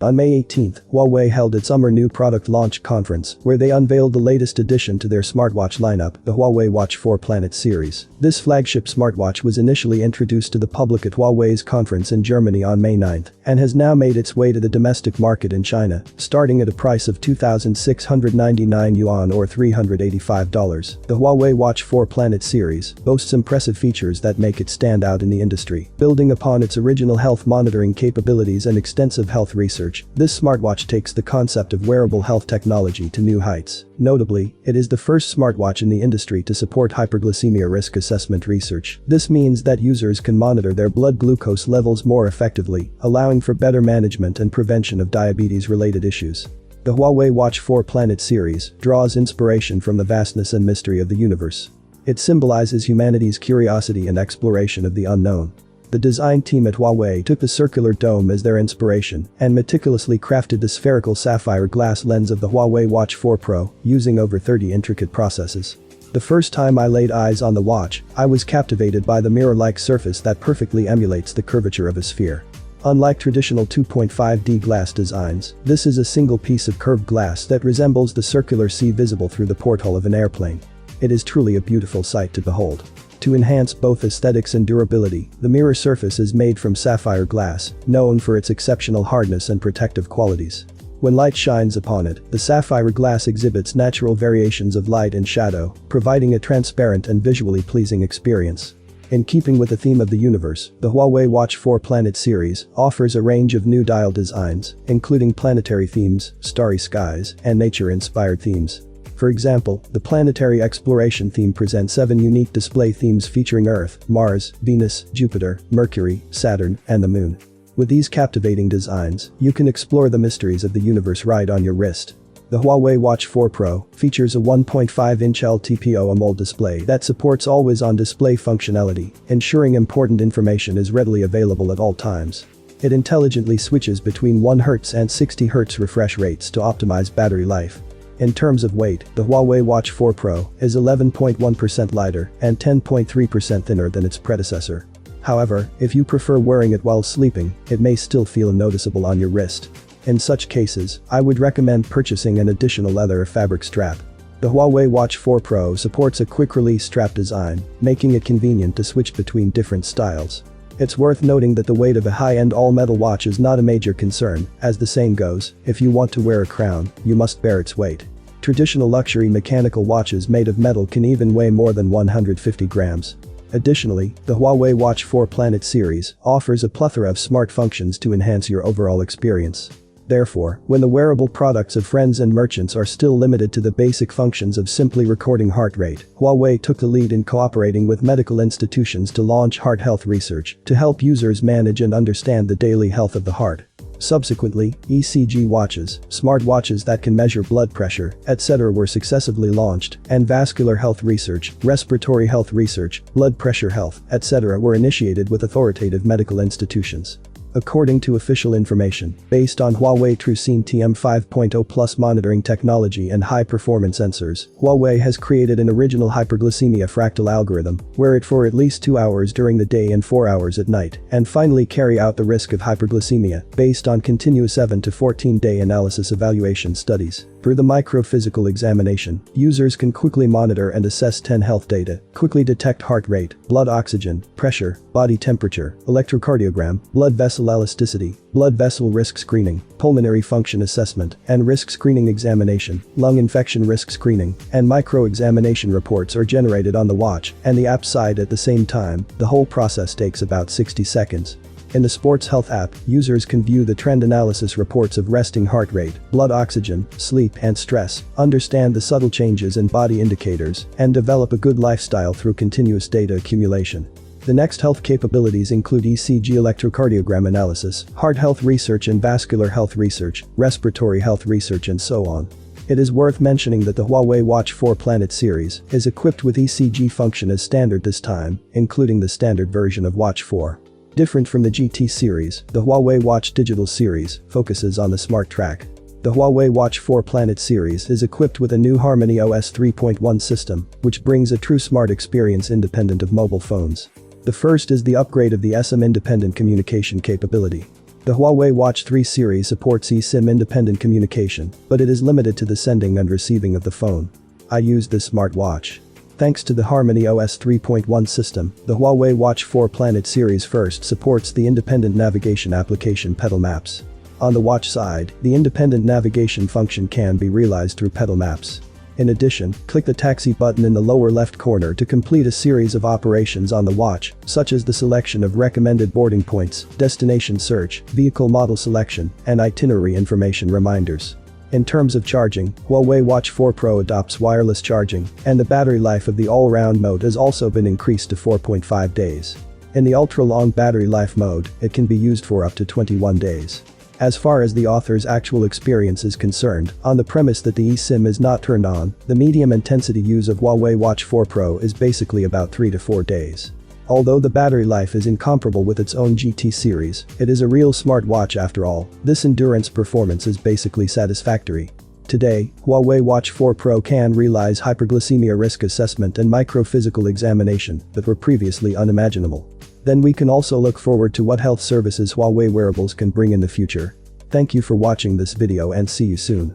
On May 18, Huawei held its summer new product launch conference, where they unveiled the latest addition to their smartwatch lineup, the Huawei Watch 4 Planet series. This flagship smartwatch was initially introduced to the public at Huawei's conference in Germany on May 9, and has now made its way to the domestic market in China, starting at a price of 2,699 yuan or $385. The Huawei Watch 4 Planet series boasts impressive features that make it stand out in the industry. Building upon its original health monitoring capabilities and extensive health research, this smartwatch takes the concept of wearable health technology to new heights. Notably, it is the first smartwatch in the industry to support hyperglycemia risk assessment research. This means that users can monitor their blood glucose levels more effectively, allowing for better management and prevention of diabetes-related issues. The Huawei Watch 4 Planet series draws inspiration from the vastness and mystery of the universe. It symbolizes humanity's curiosity and exploration of the unknown. The design team at Huawei took the circular dome as their inspiration and meticulously crafted the spherical sapphire glass lens of the Huawei Watch 4 Pro, using over 30 intricate processes. The first time I laid eyes on the watch, I was captivated by the mirror-like surface that perfectly emulates the curvature of a sphere. Unlike traditional 2.5D glass designs, this is a single piece of curved glass that resembles the circular sea visible through the porthole of an airplane. It is truly a beautiful sight to behold. To enhance both aesthetics and durability, the mirror surface is made from sapphire glass, known for its exceptional hardness and protective qualities. When light shines upon it, the sapphire glass exhibits natural variations of light and shadow, providing a transparent and visually pleasing experience. In keeping with the theme of the universe, the Huawei Watch 4 Planet series offers a range of new dial designs, including planetary themes, starry skies, and nature-inspired themes. For example, the planetary exploration theme presents 7 unique display themes featuring Earth, Mars, Venus, Jupiter, Mercury, Saturn, and the Moon. With these captivating designs, you can explore the mysteries of the universe right on your wrist. The Huawei Watch 4 Pro features a 1.5-inch LTPO AMOLED display that supports always-on display functionality, ensuring important information is readily available at all times. It intelligently switches between 1 Hz and 60 Hz refresh rates to optimize battery life. In terms of weight, the Huawei Watch 4 Pro is 11.1% lighter and 10.3% thinner than its predecessor. However, if you prefer wearing it while sleeping, it may still feel noticeable on your wrist. In such cases, I would recommend purchasing an additional leather or fabric strap. The Huawei Watch 4 Pro supports a quick-release strap design, making it convenient to switch between different styles. It's worth noting that the weight of a high-end all-metal watch is not a major concern, as the saying goes, if you want to wear a crown, you must bear its weight. Traditional luxury mechanical watches made of metal can even weigh more than 150 grams. Additionally, the Huawei Watch 4 Planet series offers a plethora of smart functions to enhance your overall experience. Therefore, when the wearable products of friends and merchants are still limited to the basic functions of simply recording heart rate, Huawei took the lead in cooperating with medical institutions to launch heart health research to help users manage and understand the daily health of the heart. Subsequently, ECG watches, smartwatches that can measure blood pressure, etc. were successively launched, and vascular health research, respiratory health research, blood pressure health, etc. were initiated with authoritative medical institutions. According to official information, based on Huawei TrueScene TM 5.0 Plus monitoring technology and high-performance sensors, Huawei has created an original hyperglycemia fractal algorithm, wear it for at least 2 hours during the day and 4 hours at night, and finally carry out the risk of hyperglycemia, based on continuous 7 to 14-day analysis evaluation studies. Through the microphysical examination, users can quickly monitor and assess 10 health data, quickly detect heart rate, blood oxygen, pressure, body temperature, electrocardiogram, blood vessel elasticity, blood vessel risk screening, pulmonary function assessment, and risk screening examination. Lung infection risk screening and micro-examination reports are generated on the watch and the app side at the same time. The whole process takes about 60 seconds. In the Sports Health app, users can view the trend analysis reports of resting heart rate, blood oxygen, sleep and stress, understand the subtle changes in body indicators, and develop a good lifestyle through continuous data accumulation. The next health capabilities include ECG electrocardiogram analysis, heart health research and vascular health research, respiratory health research and so on. It is worth mentioning that the Huawei Watch 4 Planet series is equipped with ECG function as standard this time, including the standard version of Watch 4. Different from the GT series, the Huawei Watch Digital series focuses on the smart track. The Huawei Watch 4 Planet series is equipped with a new Harmony OS 3.1 system, which brings a true smart experience independent of mobile phones. The first is the upgrade of the SM independent communication capability. The Huawei Watch 3 series supports eSIM independent communication, but it is limited to the sending and receiving of the phone. I use this smartwatch. Thanks to the Harmony OS 3.1 system, the Huawei Watch 4 Planet series first supports the independent navigation application Pedal Maps. On the watch side, the independent navigation function can be realized through Pedal Maps. In addition, click the taxi button in the lower left corner to complete a series of operations on the watch, such as the selection of recommended boarding points, destination search, vehicle model selection, and itinerary information reminders. In terms of charging, Huawei Watch 4 Pro adopts wireless charging, and the battery life of the all-round mode has also been increased to 4.5 days. In the ultra-long battery life mode, it can be used for up to 21 days. As far as the author's actual experience is concerned, on the premise that the eSIM is not turned on, the medium intensity use of Huawei Watch 4 Pro is basically about 3 to 4 days. Although the battery life is incomparable with its own GT series, it is a real smartwatch after all. This endurance performance is basically satisfactory. Today, Huawei Watch 4 Pro can realize hyperglycemia risk assessment and microphysical examination that were previously unimaginable. Then we can also look forward to what health services Huawei wearables can bring in the future. Thank you for watching this video and see you soon.